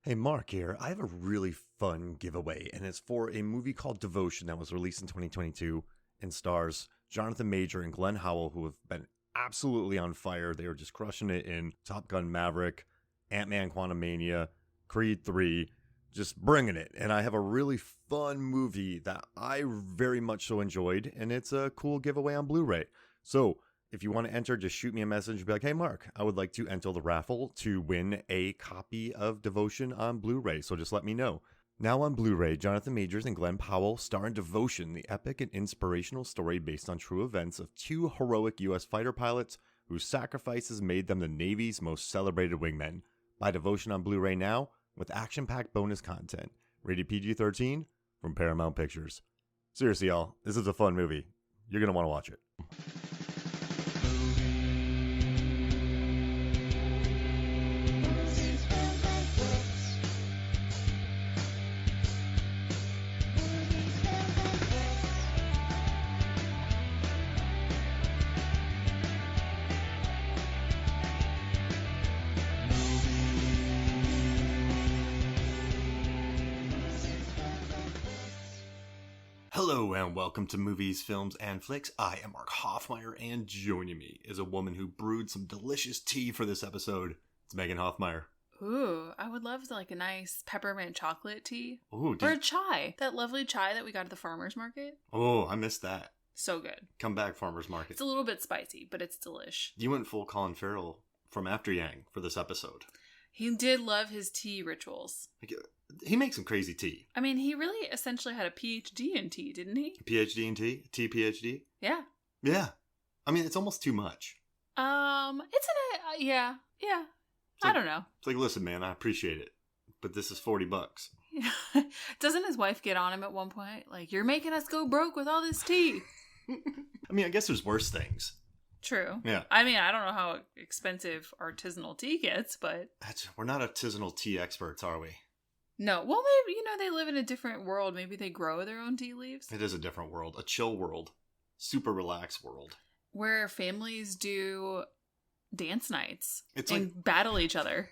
Hey, Mark here. I have a really fun giveaway, and it's for a movie called Devotion that was released in 2022 and stars Jonathan Major and Glenn Howell, who have been absolutely on fire. They were just crushing it in Top Gun Maverick, Ant-Man Quantumania, Creed 3, just bringing it. And I have a really fun movie that I very much so enjoyed, and it's a cool giveaway on Blu-ray. So if you want to enter, just shoot me a message and be like, hey, Mark, I would like to enter the raffle to win a copy of Devotion on Blu-ray. So just let me know. Now on Blu-ray, Jonathan Majors and Glenn Powell star in Devotion, the epic and inspirational story based on true events of two heroic U.S. fighter pilots whose sacrifices made them the Navy's most celebrated wingmen. Buy Devotion on Blu-ray now with action-packed bonus content. Rated PG-13 from Paramount Pictures. Seriously, y'all, this is a fun movie. You're going to want to watch it. Hello and welcome to Movies, Films, and Flicks. I am Mark Hoffmeyer, and joining me is a woman who brewed some delicious tea for this episode. It's Megan Hoffmeyer. Ooh, I would love like a nice peppermint chocolate tea. Ooh, or a chai. That lovely chai that we got at the farmer's market. Oh, I missed that. So good. Come back, farmer's market. It's a little bit spicy, but it's delish. You went full Colin Farrell from After Yang for this episode. He did love his tea rituals. He makes some crazy tea. I mean, he really essentially had a PhD in tea, didn't he? PhD in tea? Tea PhD? Yeah. Yeah. I mean, it's almost too much. Yeah. I don't know. It's like, listen, man, I appreciate it, but this is $40. Yeah. Doesn't his wife get on him at one point? Like, you're making us go broke with all this tea. I mean, I guess there's worse things. True. Yeah. I mean, I don't know how expensive artisanal tea gets, but... We're not artisanal tea experts, are we? No. Well, maybe, they live in a different world. Maybe they grow their own tea leaves. It is a different world. A chill world. Super relaxed world. Where families do dance nights and like, battle each other.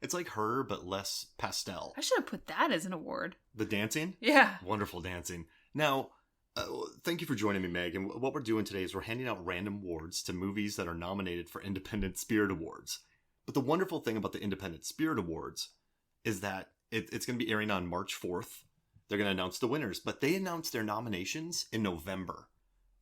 It's like her, but less pastel. I should have put that as an award. The dancing? Yeah. Wonderful dancing. Now... thank you for joining me, Meg. And what we're doing today is we're handing out random awards to movies that are nominated for Independent Spirit Awards. But the wonderful thing about the Independent Spirit Awards is that it's going to be airing on March 4th. They're going to announce the winners, but they announced their nominations in November.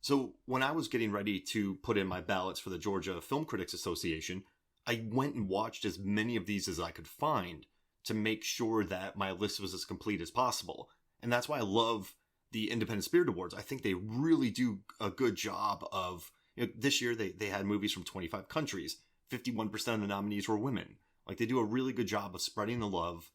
So when I was getting ready to put in my ballots for the Georgia Film Critics Association, I went and watched as many of these as I could find to make sure that my list was as complete as possible. And that's why I love the Independent Spirit Awards. I think they really do a good job of, this year they had movies from 25 countries. 51% of the nominees were women. Like, they do a really good job of spreading the love,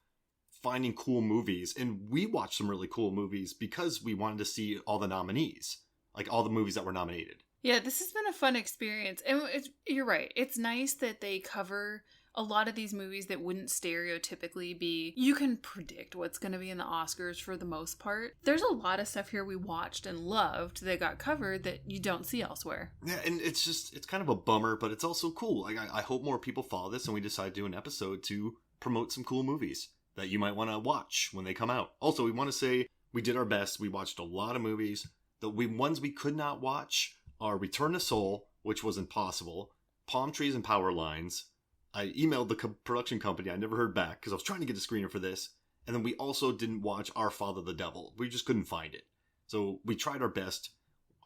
finding cool movies. And we watched some really cool movies because we wanted to see all the nominees, like all the movies that were nominated. Yeah, this has been a fun experience. And you're right. It's nice that they cover a lot of these movies that wouldn't stereotypically be, you can predict what's going to be in the Oscars for the most part. There's a lot of stuff here we watched and loved that got covered that you don't see elsewhere. Yeah, and it's kind of a bummer, but it's also cool. Like, I hope more people follow this and we decide to do an episode to promote some cool movies that you might want to watch when they come out. Also, we want to say we did our best. We watched a lot of movies. The ones we could not watch are Return to Seoul, which was impossible, Palm Trees and Power Lines. I emailed the production company. I never heard back because I was trying to get a screener for this. And then we also didn't watch Our Father the Devil. We just couldn't find it. So we tried our best.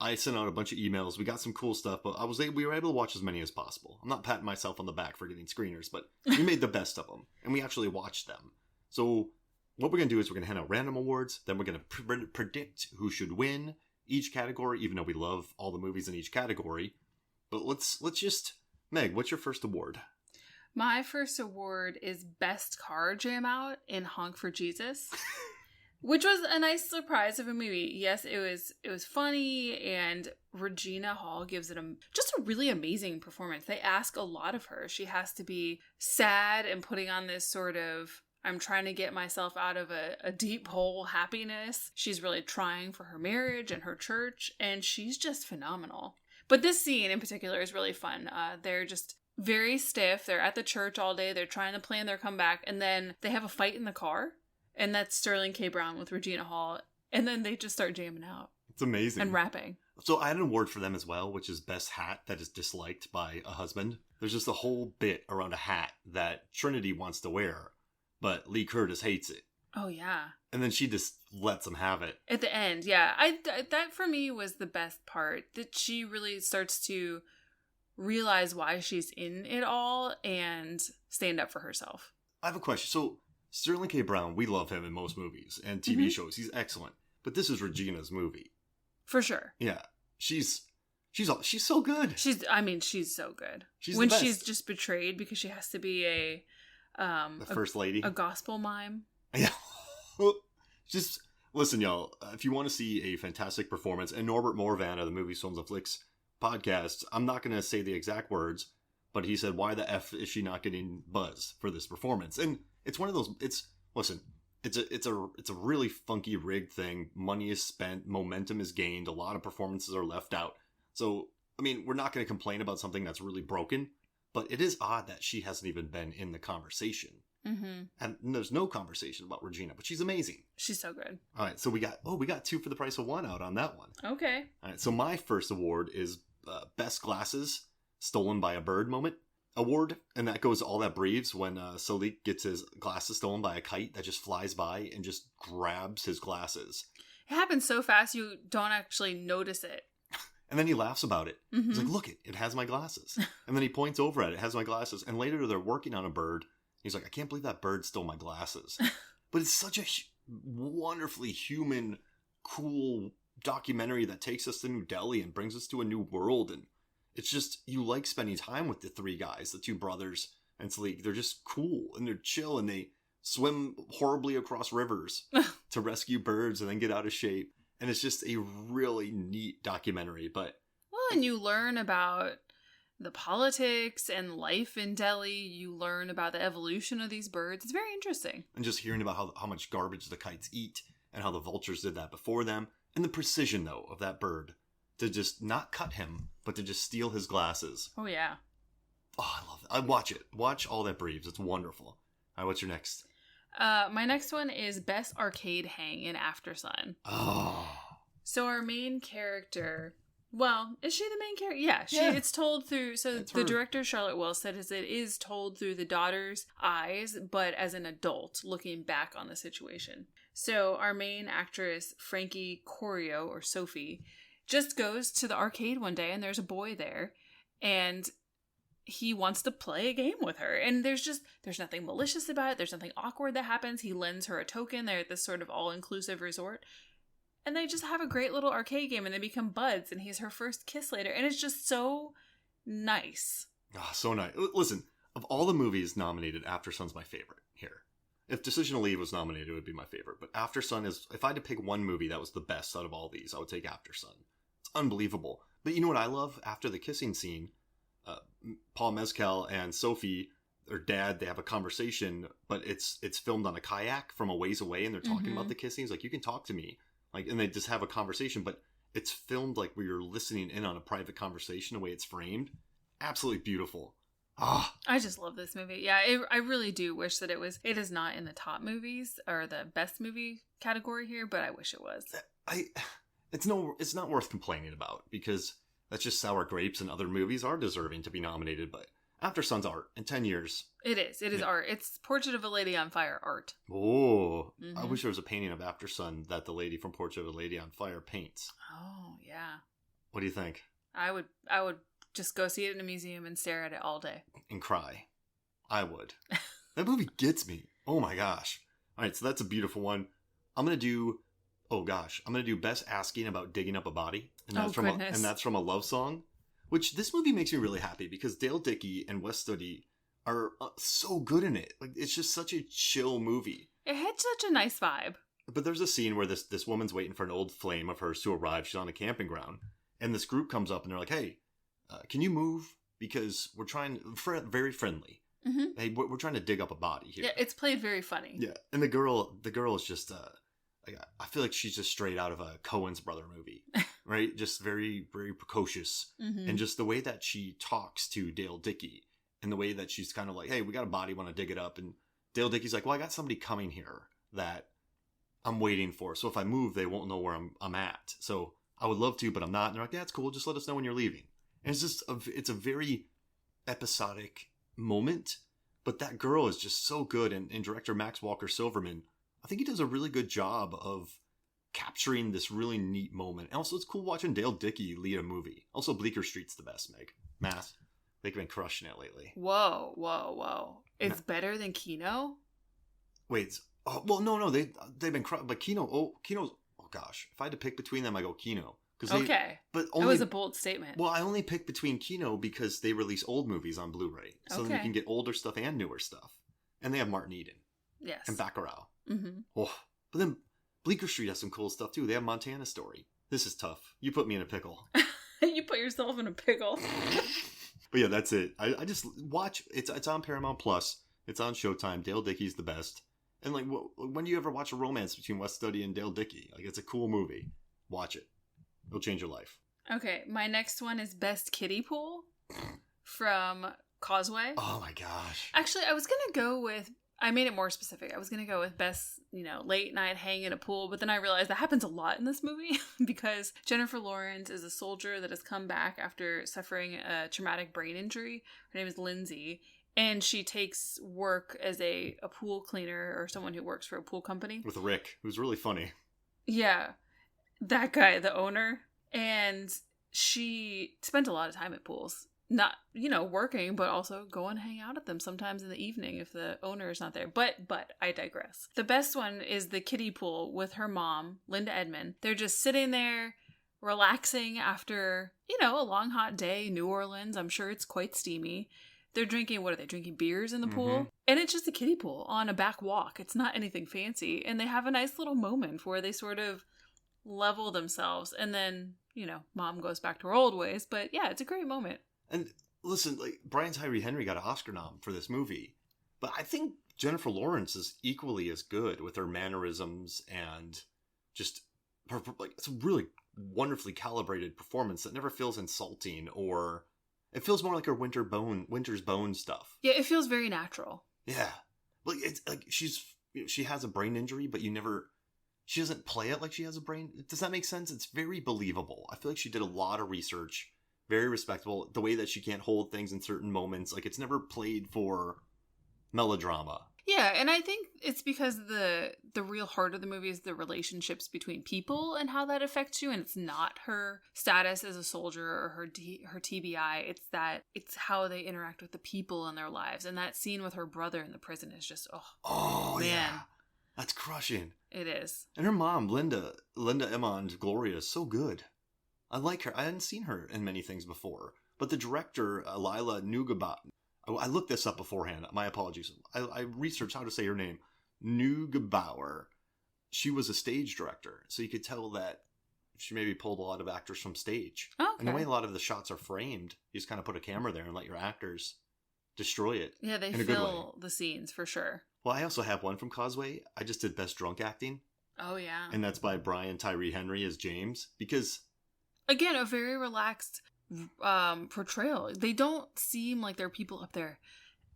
I sent out a bunch of emails. We got some cool stuff, but we were able to watch as many as possible. I'm not patting myself on the back for getting screeners, but we made the best of them. And we actually watched them. So what we're going to do is we're going to hand out random awards. Then we're going to predict who should win each category, even though we love all the movies in each category. But let's just... Meg, what's your first award? My first award is Best Car Jam Out in Honk for Jesus, which was a nice surprise of a movie. Yes, it was funny, and Regina Hall gives it just a really amazing performance. They ask a lot of her. She has to be sad and putting on this sort of, I'm trying to get myself out of a deep hole happiness. She's really trying for her marriage and her church, and she's just phenomenal. But this scene in particular is really fun. They're just very stiff. They're at the church all day. They're trying to plan their comeback. And then they have a fight in the car. And that's Sterling K. Brown with Regina Hall. And then they just start jamming out. It's amazing. And rapping. So I had an award for them as well, which is best hat that is disliked by a husband. There's just a whole bit around a hat that Trinity wants to wear, but Lee Curtis hates it. Oh, yeah. And then she just lets him have it. At the end, yeah. That for me was the best part. That she really starts to realize why she's in it all and stand up for herself. I have a question. So Sterling K. Brown, we love him in most movies and TV shows. He's excellent. But this is Regina's movie. For sure. Yeah. She's so good. She's so good. She's when the best. she's just betrayed because she has to be the first lady. A gospel mime. Yeah. Just listen, y'all. If you want to see a fantastic performance, and Norbert Morvan of the Movies, Films, and Flicks podcast, I'm not going to say the exact words, but he said, "Why the F is she not getting buzz for this performance?" And it's one of those. It's a really funky rigged thing. Money is spent, momentum is gained, a lot of performances are left out. So, I mean, we're not going to complain about something that's really broken, but it is odd that she hasn't even been in the conversation. Mm-hmm. And there's no conversation about Regina, but she's amazing. She's so good. All right, so we got 2 for the price of 1 out on that one. Okay. All right, so my first award is Best Glasses Stolen by a Bird Moment award, and that goes to All That Breathes when Salik gets his glasses stolen by a kite that just flies by and just grabs his glasses. It happens so fast you don't actually notice it. And then he laughs about it. Mm-hmm. He's like, "Look, it has my glasses." And then he points over at it, has my glasses. And later they're working on a bird. He's like, "I can't believe that bird stole my glasses." But it's such a wonderfully human, cool documentary that takes us to New Delhi and brings us to a new world. And it's just, you like spending time with the 3 guys, the 2 brothers and Salik. They're just cool and they're chill and they swim horribly across rivers to rescue birds and then get out of shape. And it's just a really neat documentary. But and you learn about the politics and life in Delhi. You learn about the evolution of these birds. It's very interesting. And just hearing about how much garbage the kites eat and how the vultures did that before them. And the precision, though, of that bird to just not cut him, but to just steal his glasses. Oh, yeah. Oh, I love that. I watch it. Watch All That Breathes. It's wonderful. All right, what's your next? My next one is Best Arcade Hang in Aftersun. Oh. So our main character... Well, is she the main character? Yeah, it's told through... So it's the her. director, Charlotte Wells, said it is told through the daughter's eyes, but as an adult looking back on the situation. So our main actress, Frankie Corio, or Sophie, just goes to the arcade one day and there's a boy there. And he wants to play a game with her. And there's nothing malicious about it. There's nothing awkward that happens. He lends her a token. They're at this sort of all-inclusive resort. And they just have a great little arcade game and they become buds and he's her first kiss later. And it's just so nice. Oh, so nice. Listen, of all the movies nominated, Aftersun's my favorite here. If Decision to Leave was nominated, it would be my favorite. But Aftersun is, if I had to pick one movie that was the best out of all these, I would take Aftersun. It's unbelievable. But you know what I love? After the kissing scene, Paul Mescal and Sophie, their dad, they have a conversation, but it's filmed on a kayak from a ways away and they're talking about the kissing. He's like, "You can talk to me." Like, and they just have a conversation, but it's filmed like we are listening in on a private conversation, the way it's framed. Absolutely beautiful. Ah, I just love this movie. Yeah, I really do wish that it is not in the top movies or the best movie category here, but I wish it was. It's not worth complaining about because that's just sour grapes and other movies are deserving to be nominated, but Aftersun's art in 10 years. It is art. It's Portrait of a Lady on Fire art. Oh, I wish there was a painting of Aftersun that the lady from Portrait of a Lady on Fire paints. Oh, yeah. What do you think? I would just go see it in a museum and stare at it all day. And cry. I would. That movie gets me. Oh my gosh. All right, so that's a beautiful one. I'm going to do Best Asking About Digging Up a Body. And that's from a love song. Which this movie makes me really happy because Dale Dickey and Wes Studi are so good in it. Like, it's just such a chill movie. It had such a nice vibe. But there's a scene where this woman's waiting for an old flame of hers to arrive. She's on a camping ground. And this group comes up and they're like, "Hey, can you move? Because we're trying, very friendly. Mm-hmm. Hey, we're trying to dig up a body here." Yeah, it's played very funny. Yeah, and the girl is just, I feel like she's just straight out of a Coen's brother movie. Right? Just very, very precocious. Mm-hmm. And just the way that she talks to Dale Dickey and the way that she's kind of like, hey, we got a body, want to dig it up. And Dale Dickey's like, well, I got somebody coming here that I'm waiting for. So if I move, they won't know where I'm at. So I would love to, but I'm not. And they're like, yeah, it's cool. Just let us know when you're leaving. And it's just, it's a very episodic moment. But that girl is just so good. And director Max Walker Silverman, I think he does a really good job of capturing this really neat moment. And also, it's cool watching Dale Dickey lead a movie. Also, Bleecker Street's the best, Meg. Mass. They've been crushing it lately. Whoa. It's better than Kino? Wait. Oh, well, no. They've been crushing. But Kino's, oh gosh. If I had to pick between them, I go Kino. Okay. But only, that was a bold statement. Well, I only pick between Kino because they release old movies on Blu-ray. So then you can get older stuff and newer stuff. And they have Martin Eden. Yes. And Baccarat. Mm-hmm. Oh, but then Bleecker Street has some cool stuff too. They have Montana Story. This is tough. You put me in a pickle. You put yourself in a pickle. But yeah, that's it. I just watch. It's on Paramount Plus. It's on Showtime. Dale Dickey's the best. And like, when do you ever watch a romance between Wes Studi and Dale Dickey? Like, it's a cool movie. Watch it. It'll change your life. Okay, my next one is Best Kiddie Pool from Causeway. Oh my gosh. Actually, I was going to go with, I made it more specific. I was going to go with best, late night hang in a pool, but then I realized that happens a lot in this movie because Jennifer Lawrence is a soldier that has come back after suffering a traumatic brain injury. Her name is Lindsay, and she takes work as a pool cleaner or someone who works for a pool company. With Rick, who's really funny. Yeah. That guy, the owner. And she spent a lot of time at pools. Not, working, but also go and hang out at them sometimes in the evening if the owner is not there. But I digress. The best one is the kiddie pool with her mom, Linda Edmond. They're just sitting there, relaxing after, a long hot day, New Orleans. I'm sure it's quite steamy. They're drinking, what are they drinking? Beers in the pool? And it's just a kiddie pool on a back walk. It's not anything fancy. And they have a nice little moment where they sort of level themselves. And then, mom goes back to her old ways. But yeah, it's a great moment. And listen, like, Brian Tyree Henry got an Oscar nom for this movie. But I think Jennifer Lawrence is equally as good with her mannerisms and just her, like, it's a really wonderfully calibrated performance that never feels insulting, or it feels more like her Winter's Bone stuff. Yeah, it feels very natural. Yeah. Like, it's like she has a brain injury, but she doesn't play it like she has a brain. Does that make sense? It's very believable. I feel like she did a lot of research. Very respectable. The way that she can't hold things in certain moments. Like, it's never played for melodrama. Yeah, and I think it's because the real heart of the movie is the relationships between people and how that affects you, and it's not her status as a soldier or her TBI. It's how they interact with the people in their lives. And that scene with her brother in the prison is just, man. Yeah. That's crushing. It is. And her mom, Linda Emond Gloria, is so good. I like her. I hadn't seen her in many things before. But the director, Lila Neugebauer, I looked this up beforehand. My apologies. I researched how to say her name. Neugebauer. She was a stage director. So you could tell that she maybe pulled a lot of actors from stage. Okay. And the way a lot of the shots are framed, you just kind of put a camera there and let your actors destroy it. Yeah, they fill the scenes for sure. Well, I also have one from Causeway. I just did Best Drunk Acting. Oh, yeah. And that's by Brian Tyree Henry as James. Because, again, a very relaxed portrayal. They don't seem like they're people up there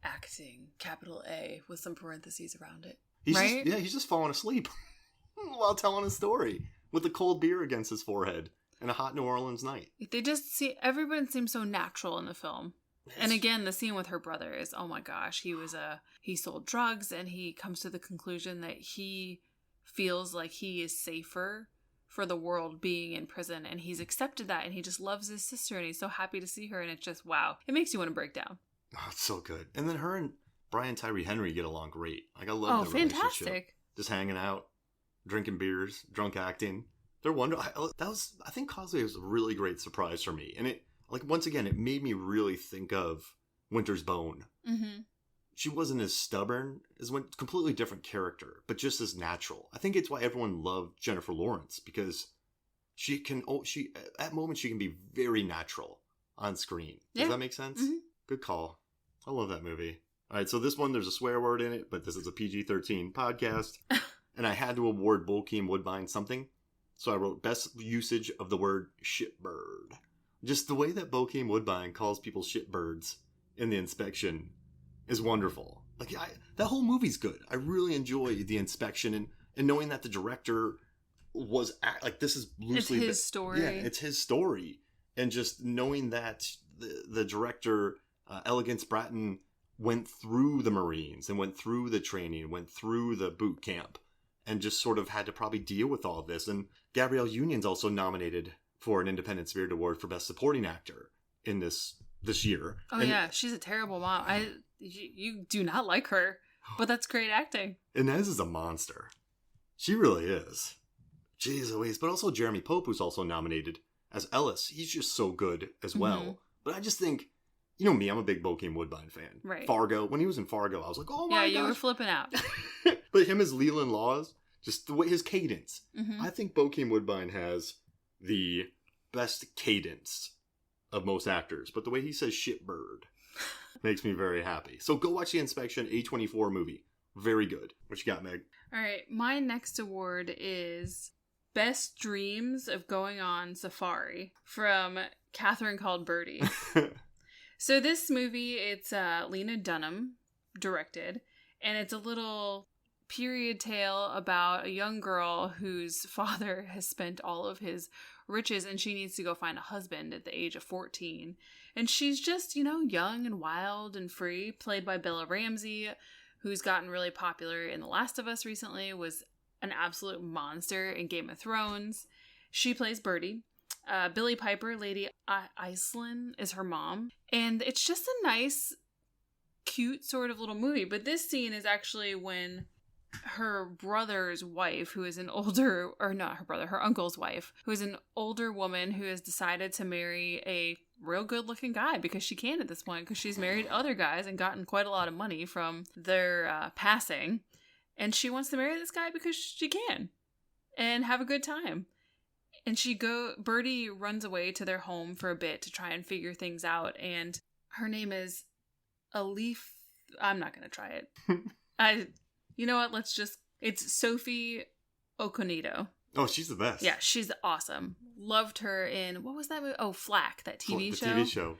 acting, capital A, with some parentheses around it. He's just falling asleep while telling a story with a cold beer against his forehead and a hot New Orleans night. Everyone seems so natural in the film. And again, the scene with her brother is, oh my gosh, he sold drugs, and he comes to the conclusion that he feels like he is safer for the world being in prison, and he's accepted that, and he just loves his sister, and he's so happy to see her, and it's just, wow. It makes you want to break down. Oh, it's so good. And then her and Brian Tyree Henry get along great. Like, I love their relationship. Fantastic. Just hanging out, drinking beers, drunk acting. They're wonderful. I think Causeway was a really great surprise for me. And it, like, once again, it made me really think of Winter's Bone. Mm-hmm. She wasn't as stubborn as one completely different character, but just as natural. I think it's why everyone loved Jennifer Lawrence, because at moments she can be very natural on screen. Does that make sense? Mm-hmm. Good call. I love that movie. All right, so this one, there's a swear word in it, but this is a PG-13 podcast, and I had to award Bokeem Woodbine something, so I wrote best usage of the word shitbird. Just the way that Bokeem Woodbine calls people shitbirds in The Inspection is wonderful. Like, that whole movie's good. I really enjoy The Inspection, and knowing that the director was like, this is loosely... It's his story. Yeah, it's his story. And just knowing that the director, Elegance Bratton, went through the Marines and went through the training, went through the boot camp, and just sort of had to probably deal with all of this. And Gabrielle Union's also nominated for an Independent Spirit Award for Best Supporting Actor in this year. Oh, and, yeah, she's a terrible mom. You do not like her, but that's great acting. Inez is a monster. She really is. Jeez Louise. But also Jeremy Pope, who's also nominated as Ellis. He's just so good as well. Mm-hmm. But I just think, you know me, I'm a big Bokeem Woodbine fan. Right. Fargo. When he was in Fargo, I was like, oh my gosh. Yeah, you were flipping out. But him as Leland Laws, just the way his cadence. Mm-hmm. I think Bokeem Woodbine has the best cadence of most actors. But the way he says shitbird makes me very happy. So go watch The Inspection, A24 movie. Very good. What you got, Meg? All right. My next award is Best Dreams of Going on Safari from Catherine Called Birdie. So this movie, it's Lena Dunham directed, and it's a little period tale about a young girl whose father has spent all of his riches and she needs to go find a husband at the age of 14. And she's just, young and wild and free, played by Bella Ramsey, who's gotten really popular in The Last of Us recently, was an absolute monster in Game of Thrones. She plays Birdie. Billie Piper, Lady Iceland, is her mom. And it's just a nice, cute sort of little movie. But this scene is actually when her brother's wife, who is an older, or not her brother, her uncle's wife, who is an older woman who has decided to marry a real good looking guy because she can at this point, because she's married other guys and gotten quite a lot of money from their passing. And she wants to marry this guy because she can and have a good time. And Birdie runs away to their home for a bit to try and figure things out. And her name is Alif. I'm not going to try it. You know what? It's Sophie Okonedo. Oh, she's the best. Yeah, she's awesome. Loved her in, what was that movie? Oh, Flack, that TV show. The TV show.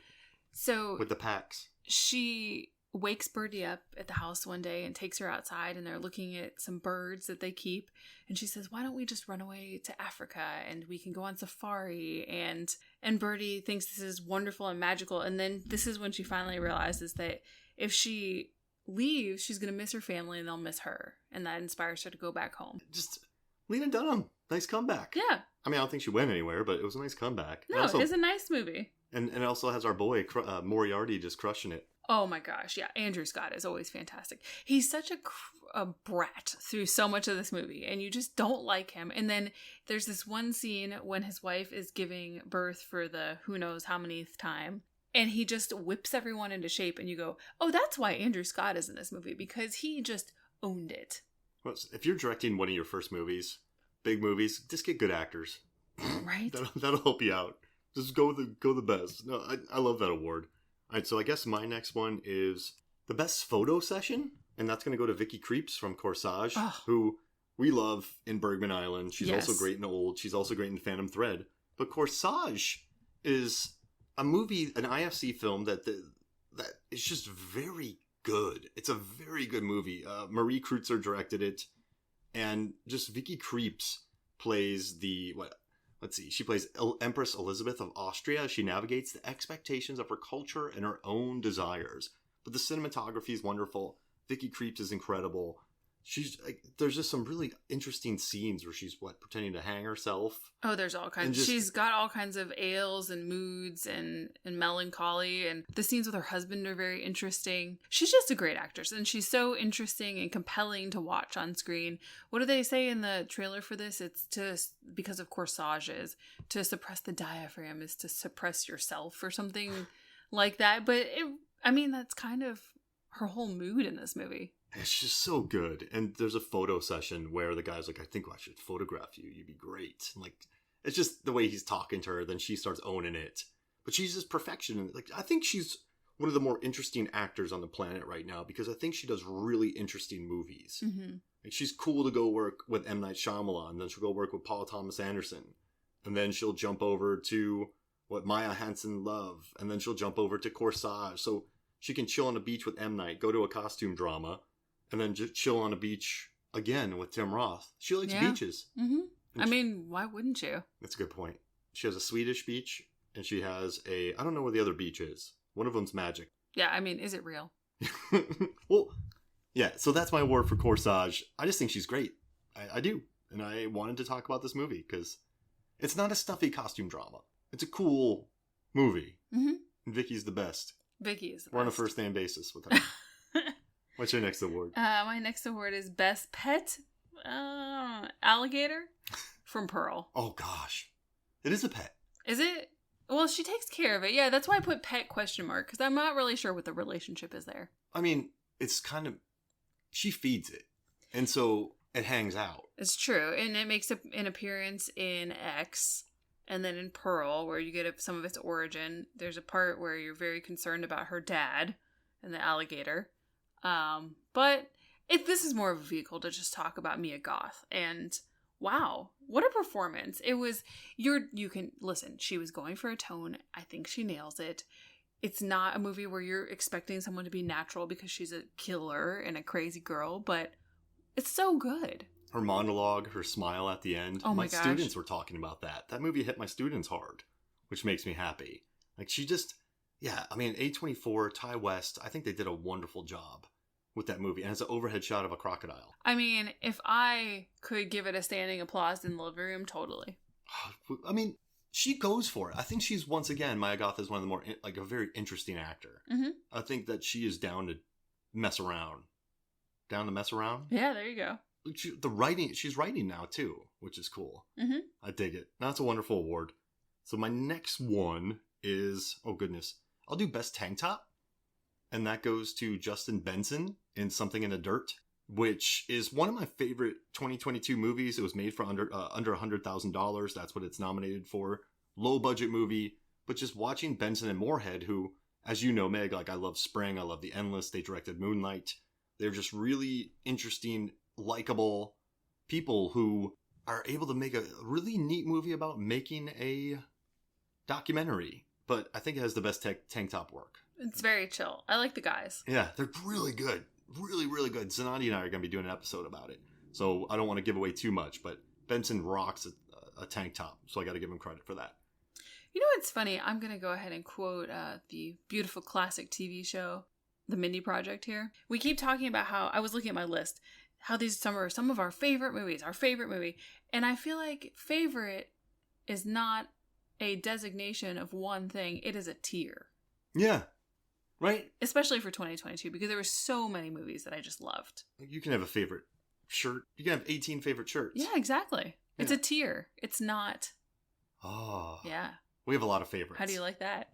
So with the packs. She wakes Birdie up at the house one day and takes her outside, and they're looking at some birds that they keep. And she says, why don't we just run away to Africa and we can go on safari? And Birdie thinks this is wonderful and magical. And then this is when she finally realizes that if she leaves, she's going to miss her family and they'll miss her. And that inspires her to go back home. Just Lena Dunham. Nice comeback. Yeah. I mean, I don't think she went anywhere, but it was a nice comeback. No, it's a nice movie. And it also has our boy, Moriarty, just crushing it. Oh my gosh, yeah. Andrew Scott is always fantastic. He's such a brat through so much of this movie, and you just don't like him. And then there's this one scene when his wife is giving birth for the who knows how manyth time, and he just whips everyone into shape, and you go, oh, that's why Andrew Scott is in this movie, because he just owned it. Well, if you're directing one of your first movies, big movies, just get good actors. Right? That'll help you out. Just go the best. No, I love that award. All right, so I guess my next one is the best photo session, and that's going to go to Vicky Krieps from Corsage, who we love in Bergman Island. She's also great in Old. She's also great in Phantom Thread. But Corsage is a movie, an IFC film that is just very good. It's a very good movie. Marie Kreutzer directed it, and just Vicky Krieps plays she plays Empress Elizabeth of Austria. She navigates the expectations of her culture and her own desires. But the cinematography is wonderful. Vicky Krieps is incredible. There's just some really interesting scenes where she's pretending to hang herself. Oh, there's all kinds. She's got all kinds of ails and moods and melancholy, and the scenes with her husband are very interesting. She's just a great actress, and she's so interesting and compelling to watch on screen. What do they say in the trailer for this? It's because of corsages, to suppress the diaphragm is to suppress yourself or something like that. But that's kind of her whole mood in this movie. It's just so good. And there's a photo session where the guy's like, I think I should photograph you. You'd be great. And it's just the way he's talking to her. Then she starts owning it. But she's just perfection. I think she's one of the more interesting actors on the planet right now, because I think she does really interesting movies. Mm-hmm. She's cool to go work with M. Night Shyamalan. Then she'll go work with Paul Thomas Anderson. And then she'll jump over to Maya Hansen Love. And then she'll jump over to Corsage. So She can chill on the beach with M. Night, go to a costume drama, and then just chill on a beach again with Tim Roth. She likes beaches. Mm-hmm. I mean, why wouldn't you? That's a good point. She has a Swedish beach, and she has I don't know where the other beach is. One of them's magic. Yeah, I mean, is it real? Well, yeah, so that's my award for Corsage. I just think she's great. I do. And I wanted to talk about this movie because it's not a stuffy costume drama. It's a cool movie. Mm-hmm. And Vicky's the best. Vicky is the best. We're on a first name basis with her. What's your next award? My next award is Best Pet Alligator from Pearl. Oh, gosh. It is a pet. Is it? Well, she takes care of it. Yeah, that's why I put pet question mark, because I'm not really sure what the relationship is there. I mean, it's kind of... She feeds it. And so it hangs out. It's true. And it makes an appearance in X. And then in Pearl, where you get some of its origin, there's a part where you're very concerned about her dad and the alligator. But this is more of a vehicle to just talk about Mia Goth. And wow, what a performance. It was, you can, listen, she was going for a tone. I think she nails it. It's not a movie where you're expecting someone to be natural because she's a killer and a crazy girl, but it's so good. Her monologue, her smile at the end. Oh my gosh. Students were talking about that. That movie hit my students hard, which makes me happy. Like, she just, yeah, I mean, A24, Ty West, I think they did a wonderful job with that movie. And it's an overhead shot of a crocodile. I mean, if I could give it a standing applause in the living room, totally. I mean, she goes for it. I think she's, once again, Mia Goth is one of the more, like, a very interesting actor. Mm-hmm. I think that she is down to mess around. Down to mess around? Yeah, there you go. She's writing now too, which is cool. Mm-hmm. I dig it. That's a wonderful award. So my next one is, oh goodness, I'll do Best Tank Top. And that goes to Justin Benson in Something in the Dirt, which is one of my favorite 2022 movies. It was made for under $100,000. That's what it's nominated for. Low budget movie, but just watching Benson and Moorhead, who, as you know, Meg, like, I love Spring, I love The Endless, they directed Moonlight. They're just really interesting, likable people who are able to make a really neat movie about making a documentary. But I think it has the best tank top work. It's very chill. I like the guys. Yeah, they're really good. Really, really good. Zanandi and I are going to be doing an episode about it. So I don't want to give away too much, but Benson rocks a tank top. So I got to give him credit for that. You know what's funny? I'm going to go ahead and quote the beautiful classic TV show, The Mindy Project here. We keep talking about how, I was looking at my list, how these are some of our favorite movies, our favorite movie. And I feel like favorite is not a designation of one thing. It is a tier. Yeah. Right? Especially for 2022, because there were so many movies that I just loved. You can have a favorite shirt. You can have 18 favorite shirts. Yeah, exactly. Yeah. It's a tier. It's not. Oh. Yeah. We have a lot of favorites. How do you like that?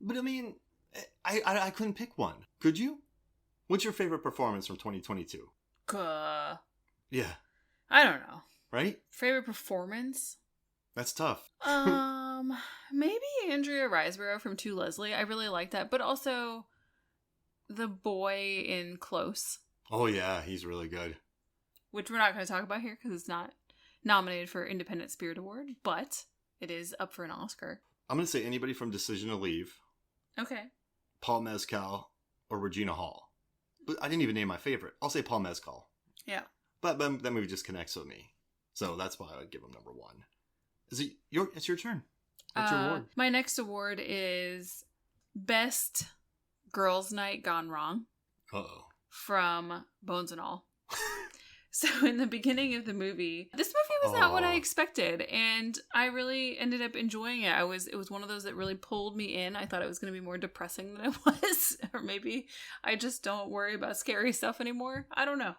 But I mean, I couldn't pick one. Could you? What's your favorite performance from 2022? Yeah. I don't know. Right? Favorite performance? That's tough. Maybe Andrea Riseborough from To Leslie. I really like that. But also the boy in Close. Oh, yeah. He's really good. Which we're not going to talk about here because it's not nominated for Independent Spirit Award. But it is up for an Oscar. I'm going to say anybody from Decision to Leave. Okay. Paul Mescal or Regina Hall. But I didn't even name my favorite. I'll say Paul Mescal. Yeah. But that movie just connects with me. So that's why I'd give him number one. It's your turn. What's your award? My next award is Best Girls' Night Gone Wrong. Uh-oh. From Bones and All. So in the beginning of the movie, this movie was not what I expected, and I really ended up enjoying it. It was one of those that really pulled me in. I thought it was going to be more depressing than it was, or maybe I just don't worry about scary stuff anymore. I don't know.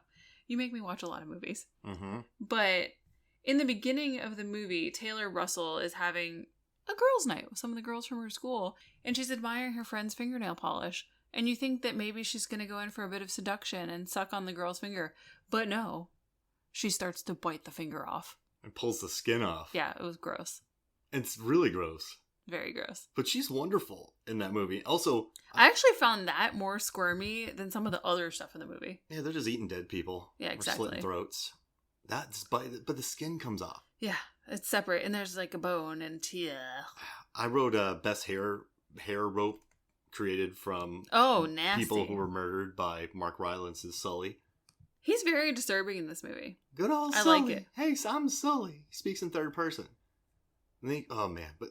You make me watch a lot of movies. Mm-hmm. But in the beginning of the movie, Taylor Russell is having a girls' night with some of the girls from her school, and she's admiring her friend's fingernail polish. And you think that maybe she's going to go in for a bit of seduction and suck on the girl's finger. But no. She starts to bite the finger off. And pulls the skin off. Yeah, it was gross. It's really gross. Very gross. But she's wonderful in that movie. Also, I actually found that more squirmy than some of the other stuff in the movie. Yeah, they're just eating dead people. Yeah, exactly. Or slitting throats. But the skin comes off. Yeah, it's separate. And there's like a bone and teeth. I wrote Best Hair Rope created from nasty people who were murdered by Mark Rylance's Sully. He's very disturbing in this movie. Good old I Sully. like it. Hey, I'm Sully. He speaks in third person. And oh man, but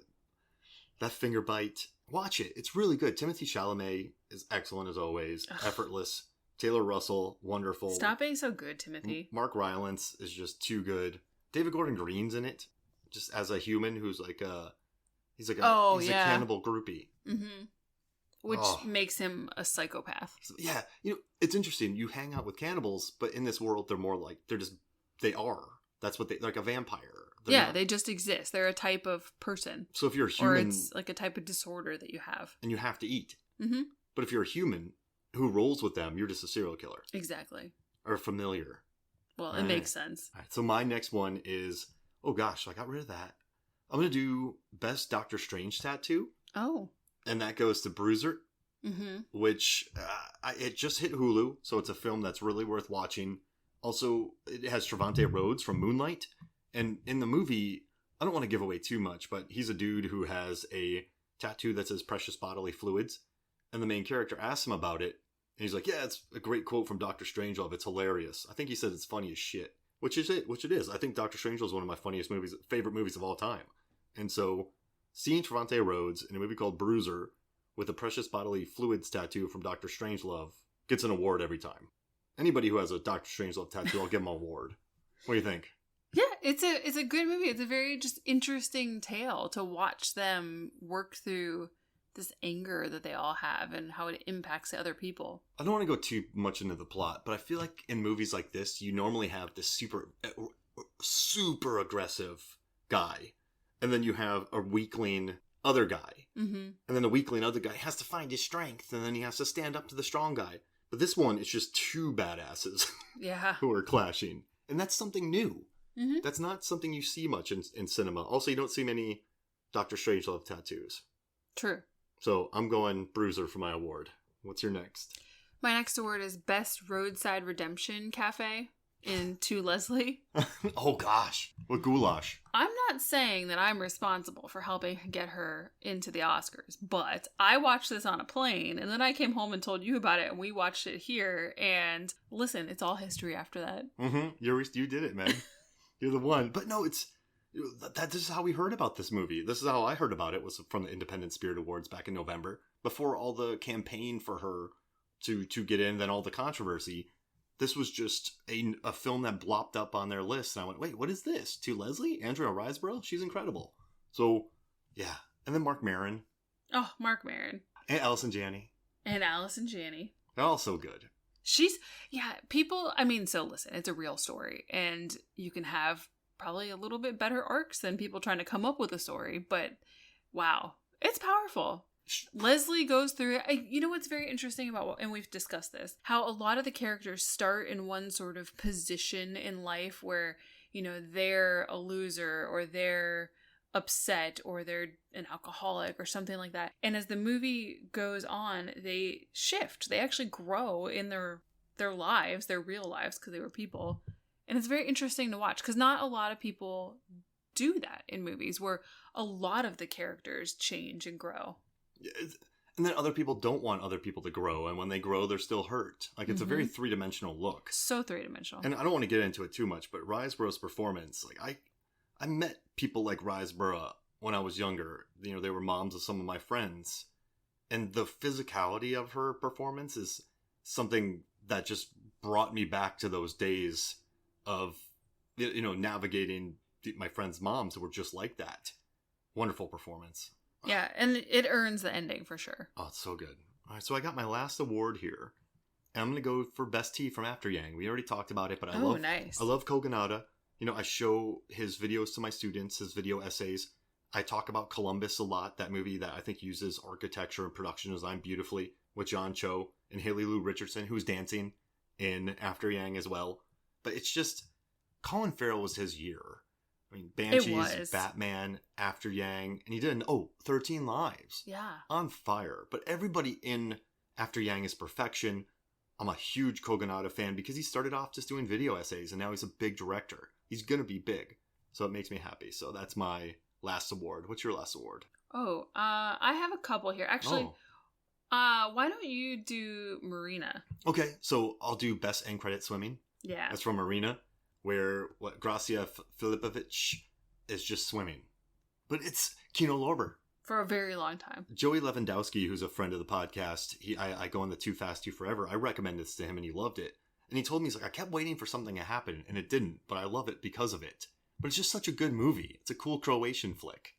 that finger bite. Watch it. It's really good. Timothy Chalamet is excellent as always. Ugh. Effortless. Taylor Russell, wonderful. Stop being so good, Timothy. Mark Rylance is just too good. David Gordon Green's in it, just as a human who's like a cannibal groupie. Mm-hmm. Which makes him a psychopath. So, yeah, it's interesting. You hang out with cannibals, but in this world, they're more like they are. That's what like a vampire. They just exist. They're a type of person. So if you're a human, or it's like a type of disorder that you have, and you have to eat. Mm-hmm. But if you're a human who rolls with them, you're just a serial killer. Exactly. Or a familiar. Well, it makes sense. All right, so my next one is, oh gosh, I got rid of that. I'm going to do Best Doctor Strange Tattoo. Oh. And that goes to Bruiser, mm-hmm. which it just hit Hulu, so it's a film that's really worth watching. Also, it has Trevante Rhodes from Moonlight. And in the movie, I don't want to give away too much, but he's a dude who has a tattoo that says precious bodily fluids. And the main character asks him about it. And he's like, yeah, it's a great quote from Dr. Strangelove. It's hilarious. I think he said it's funny as shit. Which it is. I think Dr. Strangelove is one of my favorite movies of all time. And so, seeing Trevante Rhodes in a movie called Bruiser with a precious bodily fluids tattoo from Dr. Strangelove gets an award every time. Anybody who has a Dr. Strangelove tattoo, I'll give them an award. What do you think? Yeah, it's a good movie. It's a very just interesting tale to watch them work through this anger that they all have and how it impacts other people. I don't want to go too much into the plot, but I feel like in movies like this, you normally have this super aggressive guy, and then you have a weakling other guy, mm-hmm. and then the weakling other guy has to find his strength, and then he has to stand up to the strong guy. But this one, it's just two badasses who are clashing, and that's something new. Mm-hmm. That's not something you see much in cinema. Also, you don't see many Dr. Strangelove tattoos. True. So I'm going Bruiser for my award. What's your next? My next award is Best Roadside Redemption Cafe to Leslie. Oh gosh. What goulash. I'm not saying that I'm responsible for helping get her into the Oscars, but I watched this on a plane and then I came home and told you about it and we watched it here and listen, it's all history after that. Mm-hmm. You did it, man. You're the one. But no, this is how we heard about this movie. This is how I heard about it, was from the Independent Spirit Awards back in November. Before all the campaign for her to get in, then all the controversy. This was just a film that blopped up on their list. And I went, wait, what is this? To Leslie? Andrea Riseborough? She's incredible. So, yeah. And then Mark Maron. Oh, Mark Maron. And Allison Janney. They're all so good. So listen, it's a real story. And you can have probably a little bit better arcs than people trying to come up with a story, but wow, it's powerful. Leslie goes through it. You know what's very interesting about, and we've discussed this, how a lot of the characters start in one sort of position in life where, they're a loser or they're upset or they're an alcoholic or something like that. And as the movie goes on, they shift. They actually grow in their lives, their real lives, because they were people. And it's very interesting to watch because not a lot of people do that in movies where a lot of the characters change and grow. And then other people don't want other people to grow. And when they grow, they're still hurt. Like, it's a very three-dimensional look. So three-dimensional. And I don't want to get into it too much, but Riseborough's performance, like, I met people like Riseborough when I was younger. They were moms of some of my friends. And the physicality of her performance is something that just brought me back to those days of, navigating my friends' moms who were just like that. Wonderful performance. Yeah, and it earns the ending for sure. Oh, it's so good. All right, so I got my last award here. And I'm going to go for Best Tea from After Yang. We already talked about it, but I love Kogonada. I show his videos to my students, his video essays. I talk about Columbus a lot, that movie that I think uses architecture and production design beautifully with John Cho and Haley Lou Richardson, who's dancing in After Yang as well. But it's just, Colin Farrell was his year. Banshees, Batman, After Yang, and he did 13 Lives. Yeah. On fire. But everybody in After Yang is perfection. I'm a huge Kogonada fan because he started off just doing video essays and now he's a big director. He's going to be big. So it makes me happy. So that's my last award. What's your last award? I have a couple here. Actually, Why don't you do Murina? Okay, so I'll do best end credit swimming. Yeah. That's from Murina, where Gracia Filipovic is just swimming. But it's Kino Lorber. For a very long time. Joey Lewandowski, who's a friend of the podcast, I go on the Too Fast, Too Forever. I recommended this to him and he loved it. And he told me, he's like, I kept waiting for something to happen and it didn't, but I love it because of it. But it's just such a good movie. It's a cool Croatian flick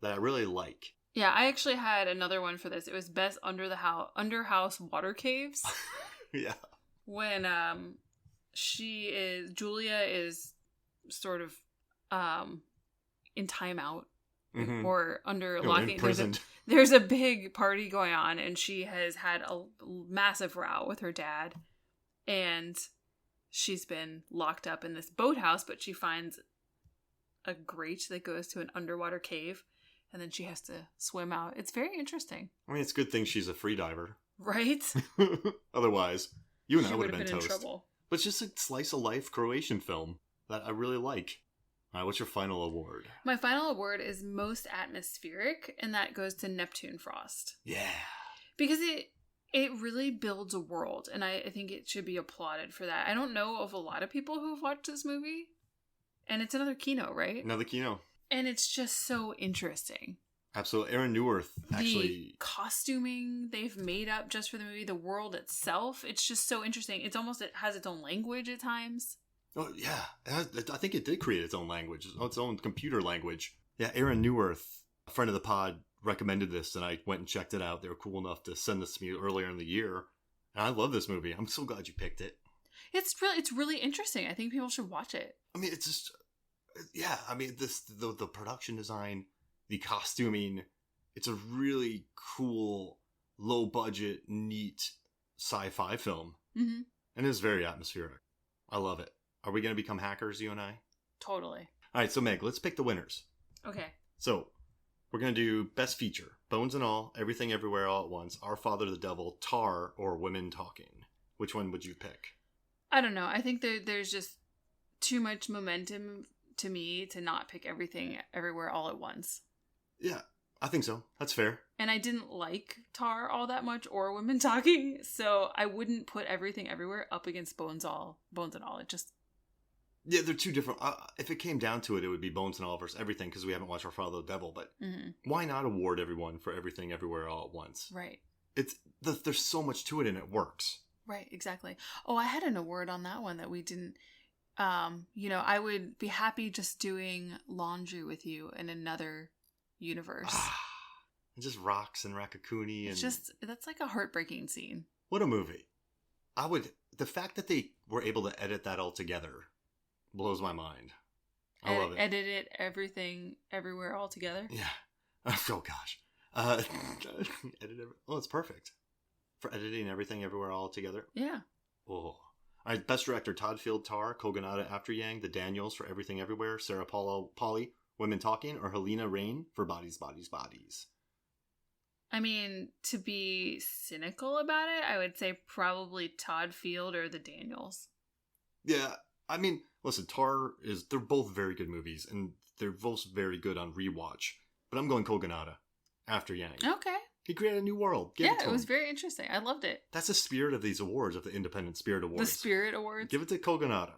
that I really like. Yeah, I actually had another one for this. It was best under house water caves. Yeah. When Julia is sort of in timeout. Mm-hmm. Or under locking. There's a big party going on, and she has had a massive row with her dad, and she's been locked up in this boathouse. But she finds a grate that goes to an underwater cave, and then she has to swim out. It's very interesting. I mean, it's a good thing she's a free diver, right? Otherwise, you and I would have been in toast. Trouble. But it's just a slice of life Croatian film that I really like. All right, what's your final award? My final award is most atmospheric, and that goes to Neptune Frost. Yeah. Because it really builds a world, and I think it should be applauded for that. I don't know of a lot of people who have watched this movie, and it's another Kino, right? Another Kino. And it's just so interesting. Absolutely. Aaron Neuwirth, actually. The costuming they've made up just for the movie, the world itself, it's just so interesting. It has its own language at times. Oh, yeah. I think it did create its own language, its own computer language. Yeah, Aaron Neuwirth, a friend of the pod, recommended this, and I went and checked it out. They were cool enough to send this to me earlier in the year. And I love this movie. I'm so glad you picked it. It's really interesting. I think people should watch it. I mean, it's just... Yeah, I mean, the production design, the costuming, it's a really cool, low-budget, neat sci-fi film. Mm-hmm. And it's very atmospheric. I love it. Are we going to become hackers, you and I? Totally. All right, so Meg, let's pick the winners. Okay. So, we're going to do Best Feature. Bones and All, Everything Everywhere All at Once, Our Father the Devil, Tar, or Women Talking. Which one would you pick? I don't know. I think there's just too much momentum to me to not pick Everything Everywhere All at Once. Yeah, I think so. That's fair. And I didn't like Tar all that much or Women Talking, so I wouldn't put Everything Everywhere up against Bones and All. It just... Yeah, they're two different... if it came down to it, it would be Bones and All versus Everything, because we haven't watched Our Father the Devil, but why not award everyone for Everything Everywhere All at Once? Right. There's so much to it, and it works. Right, exactly. Oh, I had an award on that one that we didn't... I would be happy just doing laundry with you in another universe. It just rocks and Rakakuni. That's like a heartbreaking scene. What a movie. The fact that they were able to edit that all together blows my mind. I love it. Edit it, Everything Everywhere all together? Yeah. Oh, gosh. It's perfect. For editing Everything Everywhere all together? Yeah. Oh. All right, Best Director, Todd Field, Tar, Kogonada, After Yang, The Daniels for Everything Everywhere, Sarah Polley, Women Talking, or Helena Rain for Bodies, Bodies, Bodies. I mean, to be cynical about it, I would say probably Todd Field or The Daniels. Yeah, I mean, listen, they're both very good movies, and they're both very good on rewatch. But I'm going Kogonada, After Yang. Okay. He created a new world. It was very interesting. I loved it. That's the spirit of these awards, of the Independent Spirit Awards. The Spirit Awards? Give it to Kogonada.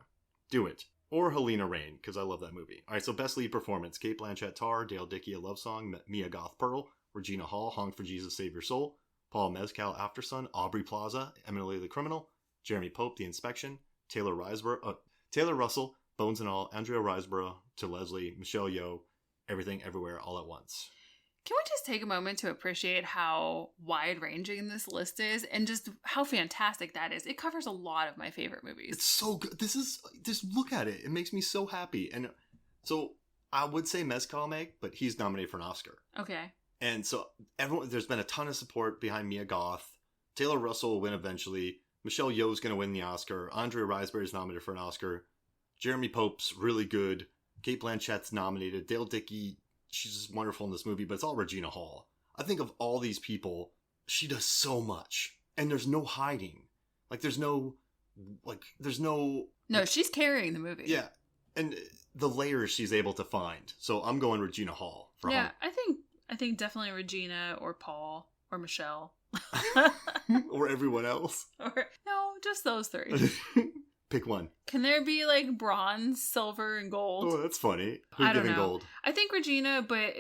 Do it. Or Helena Rain, because I love that movie. All right, so Best Lead Performance. Cate Blanchett, Tar, Dale Dickey, A Love Song, Mia Goth, Pearl, Regina Hall, Honk for Jesus, Save Your Soul, Paul Mescal, Aftersun, Aubrey Plaza, Emily the Criminal, Jeremy Pope, The Inspection, Taylor Russell, Bones and All, Andrea Riseborough, To Leslie, Michelle Yeoh, Everything Everywhere All at Once. Can we just take a moment to appreciate how wide-ranging this list is and just how fantastic that is? It covers a lot of my favorite movies. It's so good. Just look at it. It makes me so happy. And so I would say Mezcal Meg, but he's nominated for an Oscar. Okay. And so there's been a ton of support behind Mia Goth. Taylor Russell will win eventually. Michelle Yeoh's going to win the Oscar. Andrea Riseborough is nominated for an Oscar. Jeremy Pope's really good. Cate Blanchett's nominated. Dale Dickey, she's just wonderful in this movie, but it's all Regina Hall. I think of all these people, she does so much. And there's no hiding. No, she's carrying the movie. Yeah. And the layers she's able to find. So I'm going Regina Hall for Honk. I think definitely Regina or Paul or Michelle. Or everyone else. No, just those three. Pick one. Can there be like bronze, silver, and gold? Oh, that's funny. Who's I don't giving know. gold? I think Regina, but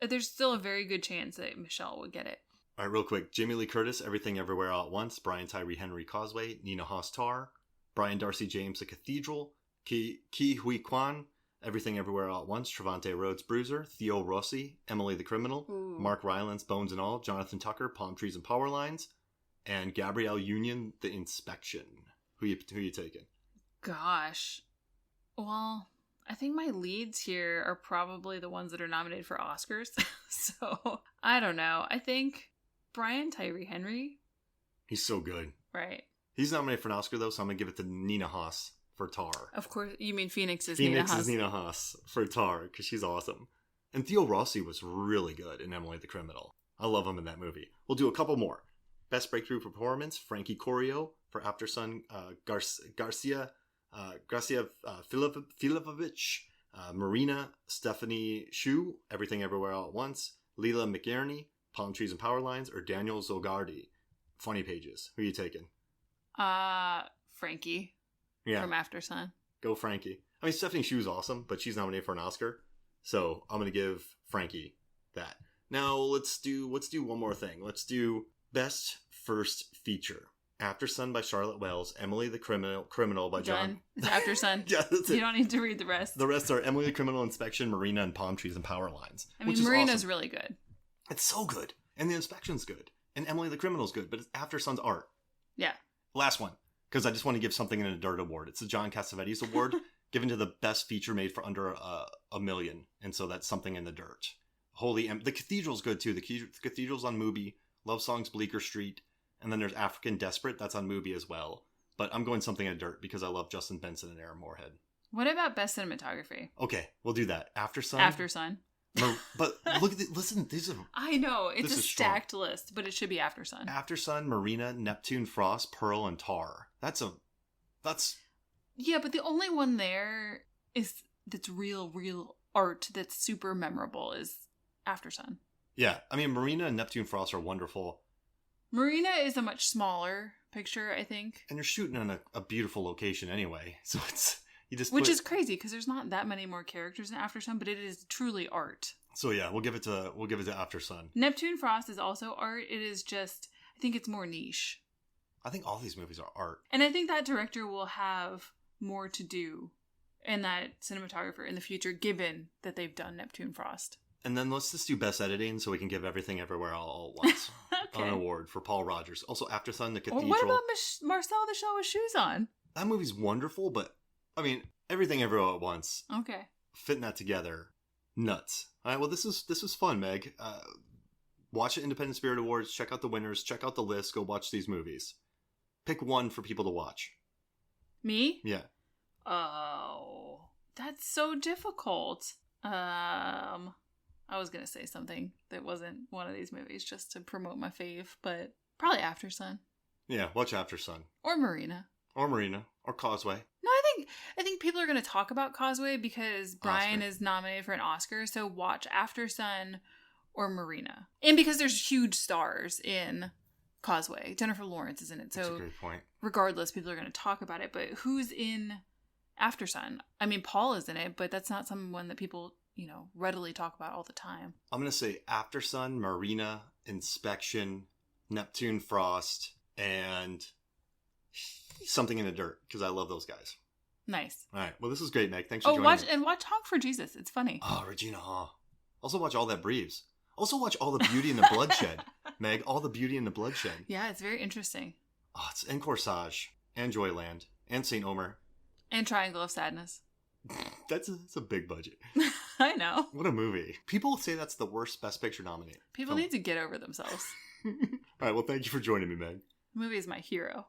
there's still a very good chance that Michelle would get it. All right, real quick. Jamie Lee Curtis, Everything Everywhere All at Once. Brian Tyree Henry, Causeway. Nina Haas, Tar. Brian Darcy James, The Cathedral. Ki Hui Kwan, Everything Everywhere All at Once. Trevante Rhodes, Bruiser. Theo Rossi, Emily the Criminal. Ooh. Mark Rylance, Bones and All. Jonathan Tucker, Palm Trees and Power Lines. And Gabrielle Union, The Inspection. Who you taking? Gosh. Well, I think my leads here are probably the ones that are nominated for Oscars. So, I don't know. I think Brian Tyree Henry. He's so good. Right. He's nominated for an Oscar, though, so I'm going to give it to Nina Haas for Tar. Of course. You mean Phoenix is Nina Haas. Phoenix is Nina Haas for Tar, because she's awesome. And Theo Rossi was really good in Emily the Criminal. I love him in that movie. We'll do a couple more. Best Breakthrough Performance, Frankie Corio for Aftersun, Garcia Filipovich, Murina, Stephanie Shu, Everything Everywhere All at Once, Leela McInerney, Palm Trees and Power Lines, or Daniel Zogardi, Funny Pages. Who are you taking? Frankie. Yeah. From Aftersun. Go Frankie. I mean, Stephanie Shu's awesome, but she's nominated for an Oscar, so I'm going to give Frankie that. Now, let's do one more thing. Let's do Best First Feature. Aftersun by Charlotte Wells, Emily the Criminal by John. It's Aftersun. Yeah, that's it. You don't need to read the rest. The rest are Emily the Criminal, Inspection, Marina, and Palm Trees and Power Lines. I mean, Marina's really good. It's so good. And The Inspection's good. And Emily the Criminal's good. But it's Aftersun's art. Yeah. Last one. Because I just want to give something in a dirt award. It's the John Cassavetes Award, given to the best feature made for under $1 million. And so that's something in the dirt. The Cathedral's good, too. The Cathedral's on Mubi. Love Songs, Bleecker Street. And then there's African Desperate. That's on Mubi as well. But I'm going something in the dirt because I love Justin Benson and Aaron Moorhead. What about Best Cinematography? Okay, we'll do that. Aftersun. Aftersun. But look at listen, these are... I know, it's a stacked list, but it should be Aftersun. Aftersun, Murina, Neptune Frost, Pearl, and Tar. That's... Yeah, but the only one there that's real art that's super memorable is Aftersun. Yeah, I mean, Murina and Neptune Frost are wonderful. Murina is a much smaller picture, I think. And you're shooting on a beautiful location anyway, so it's... Which is crazy because there's not that many more characters in Aftersun, but it is truly art. So yeah, we'll give it to Aftersun. Neptune Frost is also art. It is just, I think it's more niche. I think all these movies are art. And I think that director will have more to do and that cinematographer in the future, given that they've done Neptune Frost. And then let's just do Best Editing so we can give Everything Everywhere All at Once Okay. an award for Paul Rogers. Also Aftersun, The Cathedral. Well, what about Marcel the Shell with Shoes On? That movie's wonderful, but I mean, Everything Everywhere at Once. Okay. Fitting that together. Nuts. All right, well, this was fun, Meg. Watch the Independent Spirit Awards. Check out the winners. Check out the list. Go watch these movies. Pick one for people to watch. Me? Yeah. Oh, that's so difficult. I was going to say something that wasn't one of these movies just to promote my fave, but probably Aftersun. Yeah, watch Aftersun. Or Murina. Or Causeway. No, I think people are going to talk about Causeway because Brian is nominated for an Oscar, so watch Aftersun or Murina. And because there's huge stars in Causeway. Jennifer Lawrence is in it, so that's a great point. Regardless, people are going to talk about it, but who's in Aftersun? I mean, Paul is in it, but that's not someone that people, readily talk about all the time. I'm going to say Aftersun, Murina, Inspection, Neptune Frost, and Something in the Dirt, because I love those guys. Nice. All right. Well, this was great, Meg. Thanks for joining me. Watch Honk for Jesus. It's funny. Oh, Regina Hall. Also watch All That Breathes. Also watch All the Beauty and the Bloodshed, Meg. All the Beauty and the Bloodshed. Yeah, it's very interesting. Oh, it's in Corsage and Joyland and St. Omer. And Triangle of Sadness. That's a big budget. I know. What a movie. People say that's the worst Best Picture nominee. People need to get over themselves. All right. Well, thank you for joining me, Meg. The movie is my hero.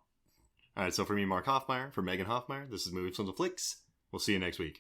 All right. So for me, Mark Hoffmeyer, for Megan Hoffmeyer, this is Movie Films and Flicks. We'll see you next week.